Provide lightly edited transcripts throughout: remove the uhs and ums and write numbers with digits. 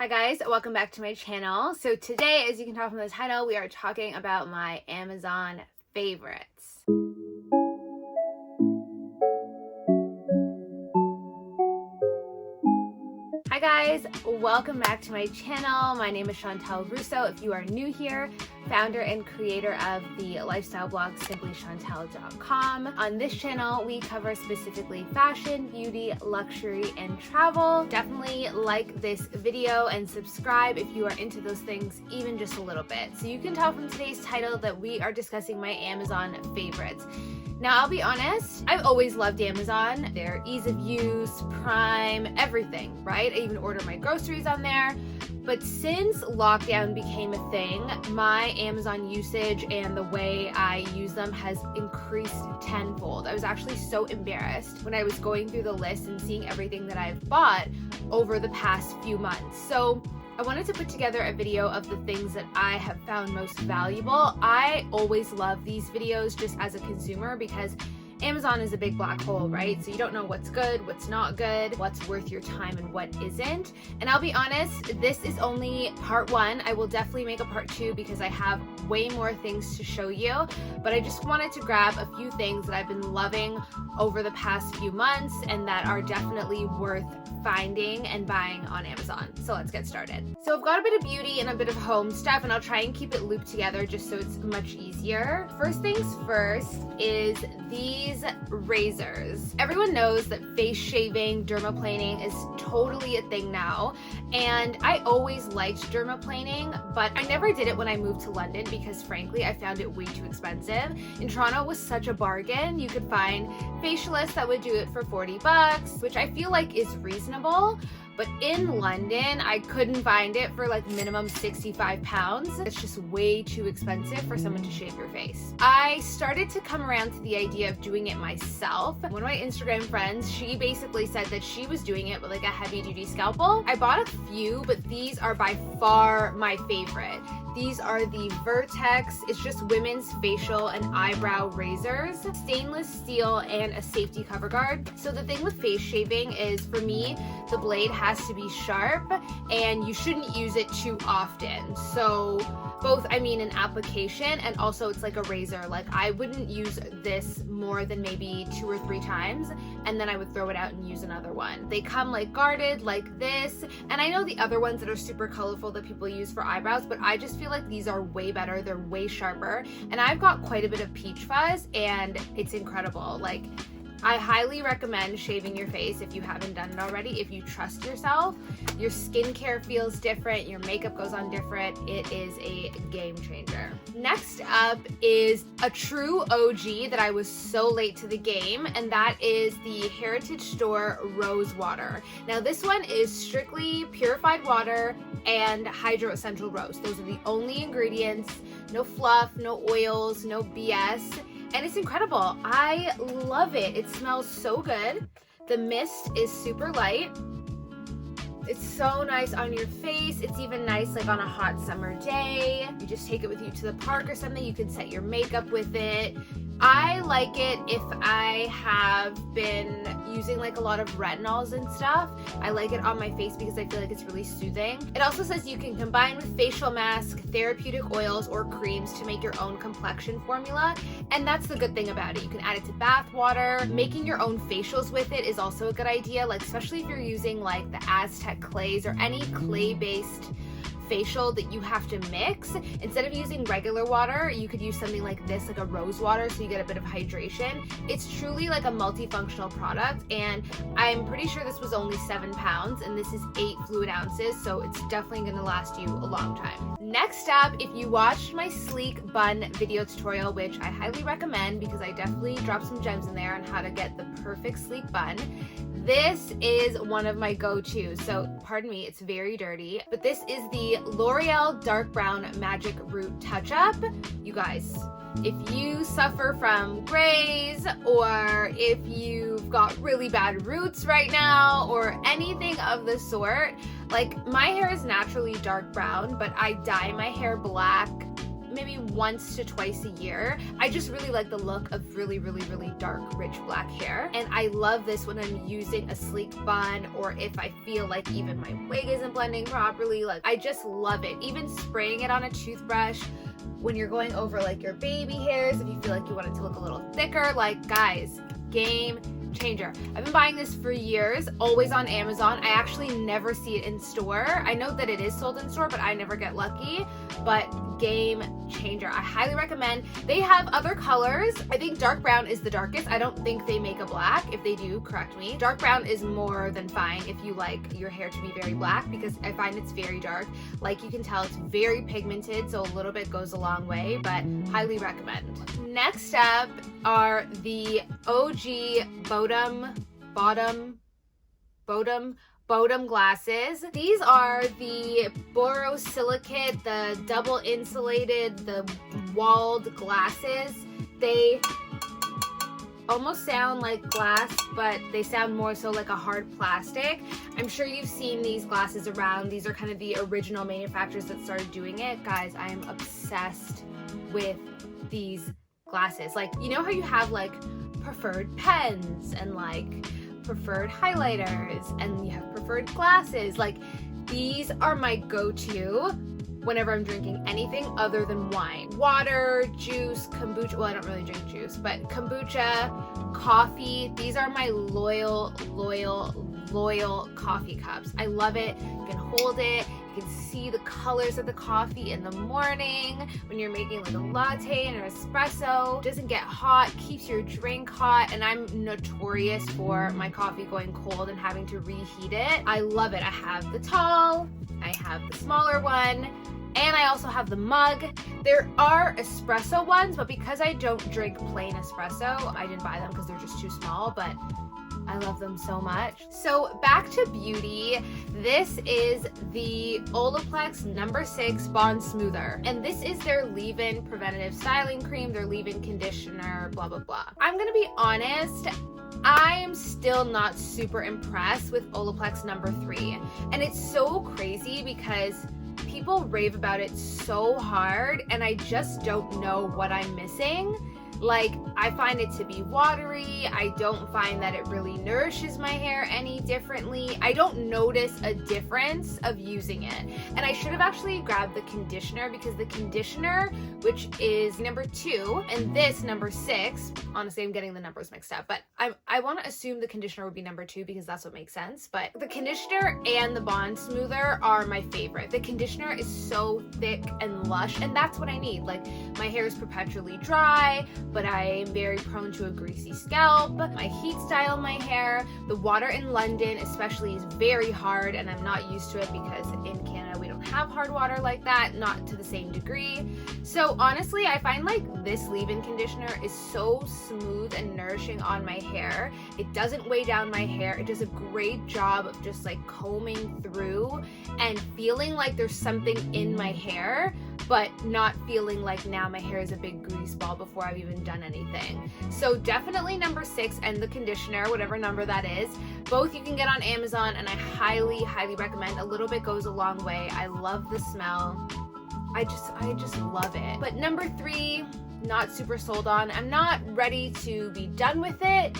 Hi guys, welcome back to my channel. So today, as you can tell from the title, we are talking about my Amazon favorites. Hi guys, welcome back to my channel. My name is Chantel Russo. If you are new here, founder and creator of the lifestyle blog simplychantel.com. On this channel, we cover specifically fashion, beauty, luxury, and travel. Definitely like this video and subscribe if you are into those things even just a little bit. So you can tell from today's title that we are discussing my Amazon favorites. Now, I'll be honest, I've always loved Amazon. Their ease of use, Prime, everything, right? I even order my groceries on there. But since lockdown became a thing, my Amazon usage and the way I use them has increased tenfold. I was actually so embarrassed when I was going through the list and seeing everything that I've bought over the past few months. So I wanted to put together a video of the things that I have found most valuable. I always love these videos just as a consumer because Amazon is a big black hole, right? So you don't know what's good, what's not good, what's worth your time and what isn't. And I'll be honest, this is only part one. I will definitely make a part two because I have way more things to show you. But I just wanted to grab a few things that I've been loving over the past few months and that are definitely worth finding and buying on Amazon. So let's get started. So I've got a bit of beauty and a bit of home stuff, and I'll try and keep it looped together just so it's much easier. First things first is these razors. Everyone knows that face shaving, dermaplaning is totally a thing now, and I always liked dermaplaning, but I never did it when I moved to London because frankly I found it way too expensive. In Toronto it was such a bargain. You could find facialists that would do it for 40 bucks, which I feel like is reasonable. But in London, I couldn't find it for like minimum 65 pounds. It's just way too expensive for someone to shave your face. I started to come around to the idea of doing it myself. One of my Instagram friends, she basically said that she was doing it with like a heavy duty scalpel. I bought a few, but these are by far my favorite. These are the Vertex. It's just women's facial and eyebrow razors, stainless steel, and a safety cover guard. So the thing with face shaving is, for me, the blade has to be sharp and you shouldn't use it too often. So both, I mean, an application and also it's like a razor. Like I wouldn't use this more than maybe 2 or 3 times and then I would throw it out and use another one. They come like guarded like this, and I know the other ones that are super colorful that people use for eyebrows, but I just feel like these are way better. They're way sharper, and I've got quite a bit of peach fuzz and it's incredible. Like, I highly recommend shaving your face if you haven't done it already. If you trust yourself, your skincare feels different, your makeup goes on different. It is a game changer. Next up is a true OG that I was so late to the game, and that is the Heritage Store Rosewater. Now this one is strictly purified water and hydro essential rose. Those are the only ingredients. No fluff, no oils, no BS. And it's incredible. I love it. It smells so good. The mist is super light. It's so nice on your face. It's even nice like on a hot summer day. You just take it with you to the park or something. You can set your makeup with it. I like it if I have been using like a lot of retinols and stuff. I like it on my face because I feel like it's really soothing. It also says you can combine with facial mask, therapeutic oils, or creams to make your own complexion formula. And that's the good thing about it. You can add it to bath water. Making your own facials with it is also a good idea, like especially if you're using like the Aztec clays or any clay-based facial that you have to mix. Instead of using regular water, you could use something like this, like a rose water, so you get a bit of hydration. It's truly like a multifunctional product, and I'm pretty sure this was only 7 pounds, and this is 8 fluid ounces, so it's definitely gonna last you a long time. Next up, if you watched my sleek bun video tutorial, which I highly recommend because I definitely dropped some gems in there on how to get the perfect sleek bun, this is one of my go-tos. So pardon me, it's very dirty, but this is the L'Oreal Dark Brown Magic Root Touch-Up. You guys, if you suffer from grays, or if you've got really bad roots right now, or anything of the sort, like my hair is naturally dark brown, but I dye my hair black maybe once to twice a year. I just really like the look of really dark, rich black hair. And I love this when I'm using a sleek bun, or if I feel like even my wig isn't blending properly. Like, I just love it. Even spraying it on a toothbrush when you're going over like your baby hairs, if you feel like you want it to look a little thicker, like, guys, game changer. I've been buying this for years, always on Amazon. I actually never see it in store. I know that it is sold in store, but I never get lucky. But game changer. I highly recommend. They have other colors. I think dark brown is the darkest. I don't think they make a black. If they do, correct me. Dark brown is more than fine if you like your hair to be very black, because I find it's very dark. Like, you can tell it's very pigmented, so a little bit goes a long way, but highly recommend. Next up are the OG Bodum glasses. These are the borosilicate, the double insulated, the walled glasses. They almost sound like glass, but they sound more so like a hard plastic. I'm sure you've seen these glasses around. These are kind of the original manufacturers that started doing it. Guys, I am obsessed with these glasses. Like, you know how you have like preferred pens and like preferred highlighters, and you have preferred glasses? Like, these are my go-to whenever I'm drinking anything other than wine. Water, juice, kombucha. Well, I don't really drink juice, but kombucha, coffee. These are my loyal coffee cups. I love it. You can hold it. You can see the colors of the coffee in the morning when you're making like a latte and an espresso. It doesn't get hot, keeps your drink hot, and I'm notorious for my coffee going cold and having to reheat it. I love it. I have the tall, I have the smaller one, and I also have the mug. There are espresso ones, but because I don't drink plain espresso, I didn't buy them because they're just too small, but I love them so much. So back to beauty. This is the Olaplex No. 6 Bond Smoother. And this is their leave-in preventative styling cream, their leave-in conditioner, blah, blah, blah. I'm gonna be honest, I am still not super impressed with Olaplex No. 3. And it's so crazy because people rave about it so hard, and I just don't know what I'm missing. Like, I find it to be watery. I don't find that it really nourishes my hair any differently. I don't notice a difference of using it. And I should have actually grabbed the conditioner, because the conditioner, which is No. 2, and this No. 6, honestly, I'm getting the numbers mixed up, but I want to assume the conditioner would be No. 2 because that's what makes sense. But the conditioner and the Bond Smoother are my favorite. The conditioner is so thick and lush, and that's what I need. Like, my hair is perpetually dry, but I am very prone to a greasy scalp. I heat style my hair. The water in London especially is very hard, and I'm not used to it because in Canada we don't have hard water like that, not to the same degree. So honestly, I find like this leave-in conditioner is so smooth and nourishing on my hair. It doesn't weigh down my hair. It does a great job of just like combing through and feeling like there's something in my hair, but not feeling like now my hair is a big grease ball before I've even done anything. So definitely No. 6 and the conditioner, whatever number that is. Both you can get on Amazon, and I highly recommend. A little bit goes a long way. I love the smell. I just love it. But No. 3, not super sold on. I'm not ready to be done with it,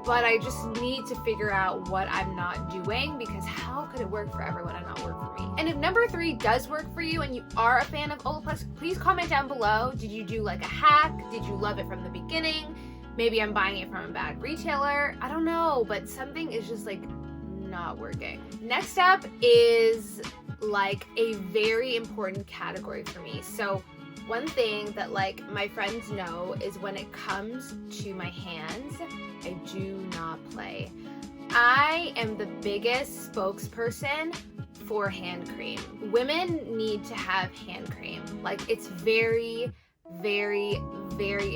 but I just need to figure out what I'm not doing, because how could it work for everyone and not work for me? And if No. 3 does work for you and you are a fan of Olaplex, please comment down below. Did you do like a hack? Did you love it from the beginning? Maybe I'm buying it from a bad retailer. I don't know, but something is just like not working. Next up is like a very important category for me. So one thing that like my friends know is when it comes to my hands, I do not play. I am the biggest spokesperson for hand cream. Women need to have hand cream. Like, it's very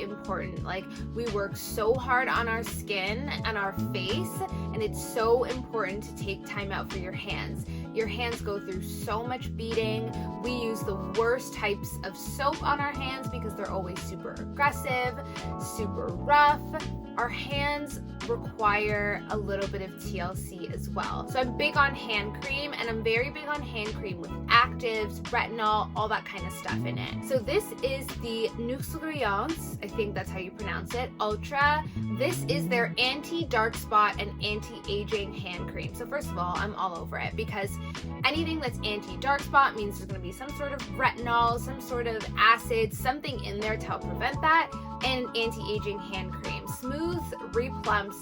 important. Like, we work so hard on our skin and our face, and it's so important to take time out for your hands. Your hands go through so much beating. We use the worst types of soap on our hands because they're always super aggressive, super rough. our hands require a little bit of TLC as well. So I'm big on hand cream, and I'm very big on hand cream with actives, retinol, all that kind of stuff in it. So this is the Nuxuriance, I think that's how you pronounce it, Ultra. This is their anti-dark spot and anti-aging hand cream. So first of all, I'm all over it, because anything that's anti-dark spot means there's going to be some sort of retinol, some sort of acid, something in there to help prevent that, and an anti-aging hand cream. Smooths, replumps,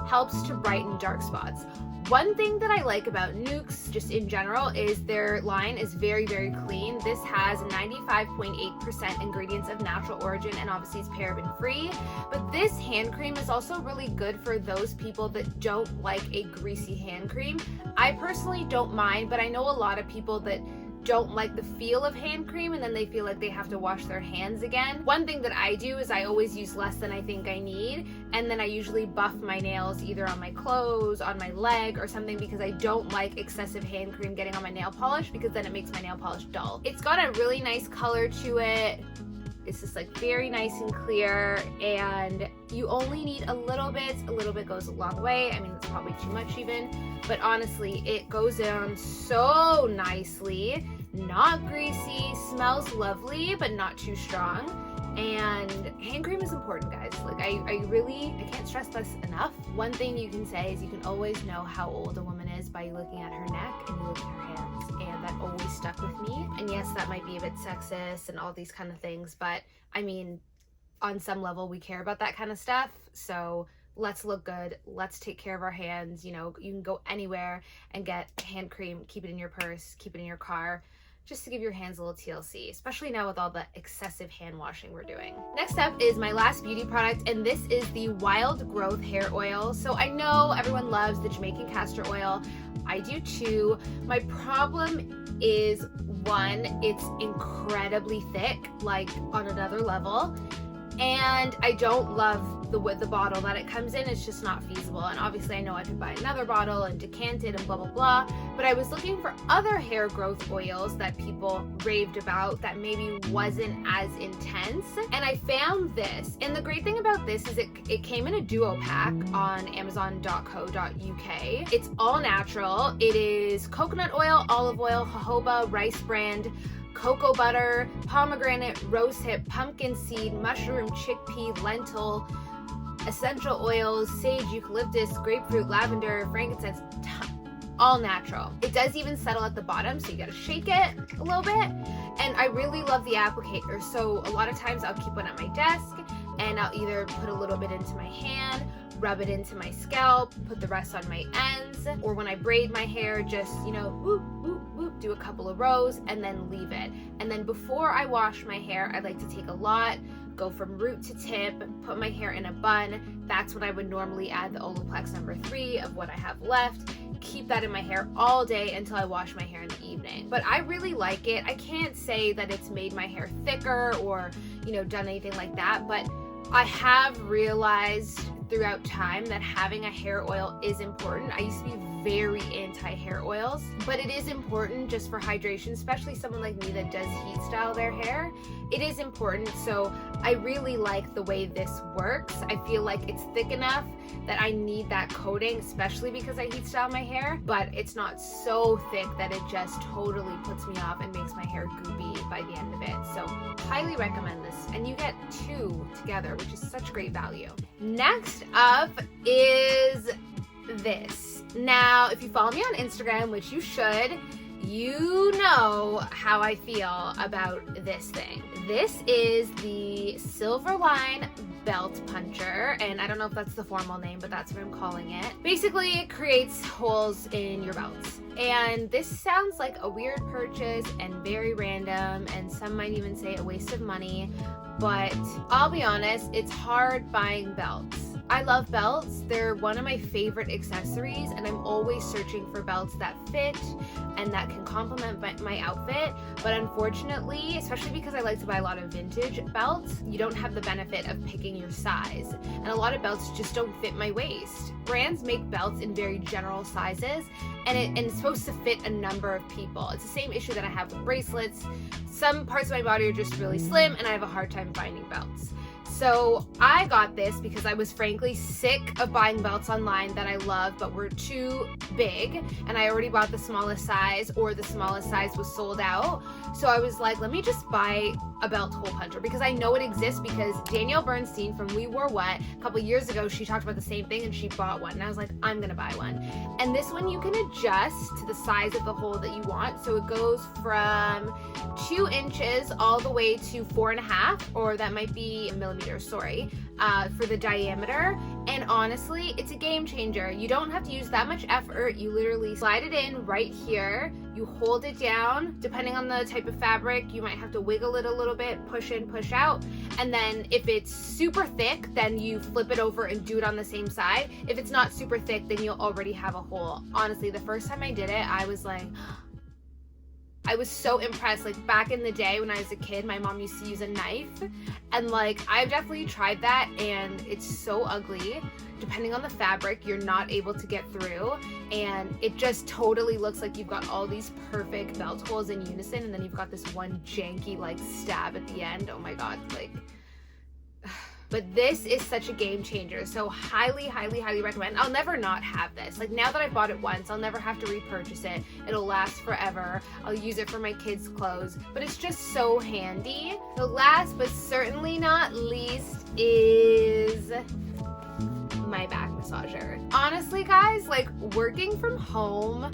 helps to brighten dark spots. One thing that I like about Nukes, just in general, is their line is very, very clean. This has 95.8% ingredients of natural origin, and obviously it's paraben free. But this hand cream is also really good for those people that don't like a greasy hand cream. I personally don't mind, but I know a lot of people that don't like the feel of hand cream, and then they feel like they have to wash their hands again. One thing that I do is I always use less than I think I need, and then I usually buff my nails either on my clothes, on my leg, or something, because I don't like excessive hand cream getting on my nail polish, because then it makes my nail polish dull. It's got a really nice color to it. It's just like very nice and clear, and you only need a little bit. A little bit goes a long way. I mean, it's probably too much even, but honestly, it goes down so nicely. Not greasy, smells lovely, but not too strong. And hand cream is important, guys. Like I can't stress this enough. One thing you can say is you can always know how old a woman is by looking at her neck and you look at her hands. And that always stuck with me. And yes, that might be a bit sexist and all these kind of things, but I mean, on some level, we care about that kind of stuff. So let's look good. Let's take care of our hands. You know, you can go anywhere and get hand cream, keep it in your purse, keep it in your car, just to give your hands a little TLC, especially now with all the excessive hand washing we're doing. Next up is my last beauty product, and this is the Wild Growth Hair Oil. So I know everyone loves the Jamaican castor oil. I do too. My problem is, one, it's incredibly thick, like on another level. And I don't love the bottle that it comes in. It's just not feasible. And obviously I know I could buy another bottle and decant it and blah, blah, blah. But I was looking for other hair growth oils that people raved about that maybe wasn't as intense. And I found this. And the great thing about this is it came in a duo pack on amazon.co.uk. It's all natural. It is coconut oil, olive oil, jojoba, rice bran, cocoa butter, pomegranate, rosehip, pumpkin seed, mushroom, chickpea, lentil, essential oils, sage, eucalyptus, grapefruit, lavender, frankincense, all natural. It does even settle at the bottom, so you gotta shake it a little bit. And I really love the applicator. So a lot of times I'll keep one at my desk, and I'll either put a little bit into my hand, rub it into my scalp, put the rest on my ends, or when I braid my hair, just, you know, whoop, whoop, whoop, do a couple of rows and then leave it. And then before I wash my hair, I like to take a lot, go from root to tip, put my hair in a bun. That's when I would normally add the Olaplex number 3 of what I have left. Keep that in my hair all day until I wash my hair in the evening. But I really like it. I can't say that it's made my hair thicker or, you know, done anything like that, but I have realized throughout time that having a hair oil is important. I used to be very anti-hair oils, but it is important just for hydration, especially someone like me that does heat style their hair. It is important, so I really like the way this works. I feel like it's thick enough that I need that coating, especially because I heat style my hair, but it's not so thick that it just totally puts me off and makes my hair goopy by the end of it. So highly recommend this, and you get 2 together, which is such great value. Next up is this. Now, if you follow me on Instagram, which you should, you know how I feel about this thing. This is the Silverline Belt Puncher, and I don't know if that's the formal name, but that's what I'm calling it. Basically, it creates holes in your belts. And this sounds like a weird purchase and very random, and some might even say a waste of money, but I'll be honest, it's hard buying belts. I love belts. They're one of my favorite accessories, and I'm always searching for belts that fit and that can complement my outfit. But unfortunately, especially because I like to buy a lot of vintage belts, you don't have the benefit of picking your size. And a lot of belts just don't fit my waist. Brands make belts in very general sizes, and it's supposed to fit a number of people. It's the same issue that I have with bracelets. Some parts of my body are just really slim, and I have a hard time finding belts. So I got this because I was frankly sick of buying belts online that I love but were too big, and I already bought the smallest size, or the smallest size was sold out. So I was like, let me just buy a belt hole puncher, because I know it exists, because Danielle Bernstein from We Wore What a couple years ago, she talked about the same thing and she bought one, and I was like, I'm gonna buy one. And this one you can adjust to the size of the hole that you want. So it goes from 2 inches all the way to 4.5, or that might be millimeters, sorry, for the diameter. And honestly, it's a game changer. You don't have to use that much effort. You literally slide it in right here. You hold it down. Depending on the type of fabric, you might have to wiggle it a little bit, push in, push out. And then if it's super thick, then you flip it over and do it on the same side. If it's not super thick, then you'll already have a hole. Honestly, the first time I did it, I was like, I was so impressed. Like back in the day when I was a kid, my mom used to use a knife, and like I've definitely tried that, and it's so ugly. Depending on the fabric, you're not able to get through, and it just totally looks like you've got all these perfect belt holes in unison, and then you've got this one janky like stab at the end. Oh my god, like. But this is such a game changer, so highly, highly, highly recommend. I'll never not have this. Like now that I've bought it once, I'll never have to repurchase it. It'll last forever. I'll use it for my kids' clothes, but it's just so handy. The last but certainly not least is my back massager. Honestly, guys, like working from home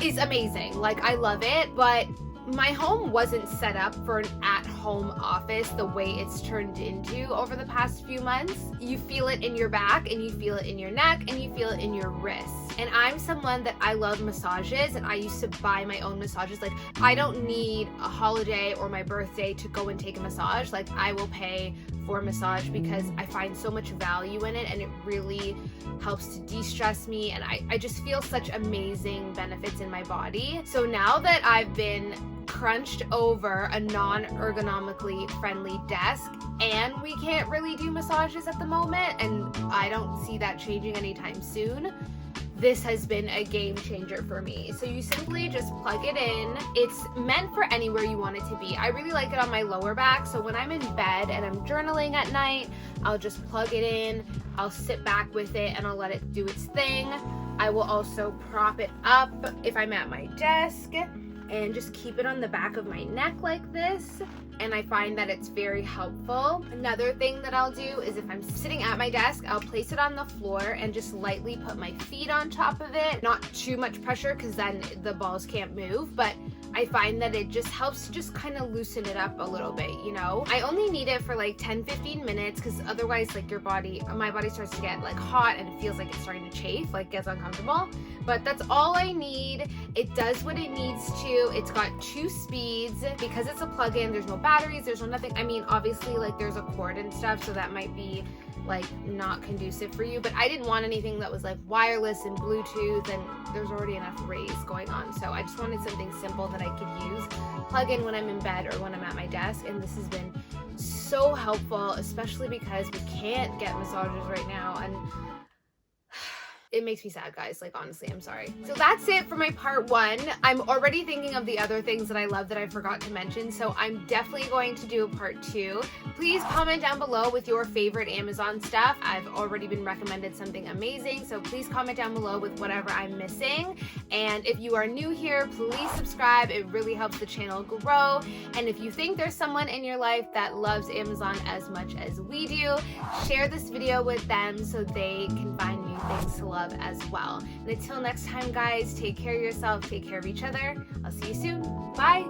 is amazing. Like I love it, but my home wasn't set up for an at-home office the way it's turned into over the past few months. You feel it in your back, and you feel it in your neck, and you feel it in your wrists. And I'm someone that I love massages, and I used to buy my own massages. Like I don't need a holiday or my birthday to go and take a massage. Like I will pay for a massage because I find so much value in it, and it really helps to de-stress me, and I just feel such amazing benefits in my body. So now that I've been crunched over a non-ergonomically friendly desk, and we can't really do massages at the moment, and I don't see that changing anytime soon, this has been a game changer for me. So you simply just plug it in. It's meant for anywhere you want it to be. I really like it on my lower back, so when I'm in bed and I'm journaling at night, I'll just plug it in, I'll sit back with it, and I'll let it do its thing. I will also prop it up if I'm at my desk and just keep it on the back of my neck like this, and I find that it's very helpful. Another thing that I'll do is if I'm sitting at my desk, I'll place it on the floor and just lightly put my feet on top of it. Not too much pressure because then the balls can't move, but I find that it just helps to just kind of loosen it up a little bit, you know? I only need it for like 10-15 minutes because otherwise like my body starts to get like hot and it feels like it's starting to chafe, like gets uncomfortable. But that's all I need. It does what it needs to. It's got 2 speeds. Because it's a plug-in, there's no batteries, there's no nothing. I mean, obviously like there's a cord and stuff, so that might be like not conducive for you, but I didn't want anything that was like wireless and Bluetooth, and there's already enough rays going on, so I just wanted something simple that I could use, plug in when I'm in bed or when I'm at my desk. And this has been so helpful, especially because we can't get massages right now, and it makes me sad, guys. Like, honestly, I'm sorry. So that's it for my part 1. I'm already thinking of the other things that I love that I forgot to mention, so I'm definitely going to do a part 2. Please comment down below with your favorite Amazon stuff. I've already been recommended something amazing, so please comment down below with whatever I'm missing. And if you are new here, please subscribe. It really helps the channel grow. And if you think there's someone in your life that loves Amazon as much as we do, share this video with them so they can find new things to love as well. And until next time, guys, take care of yourself, take care of each other. I'll see you soon. Bye.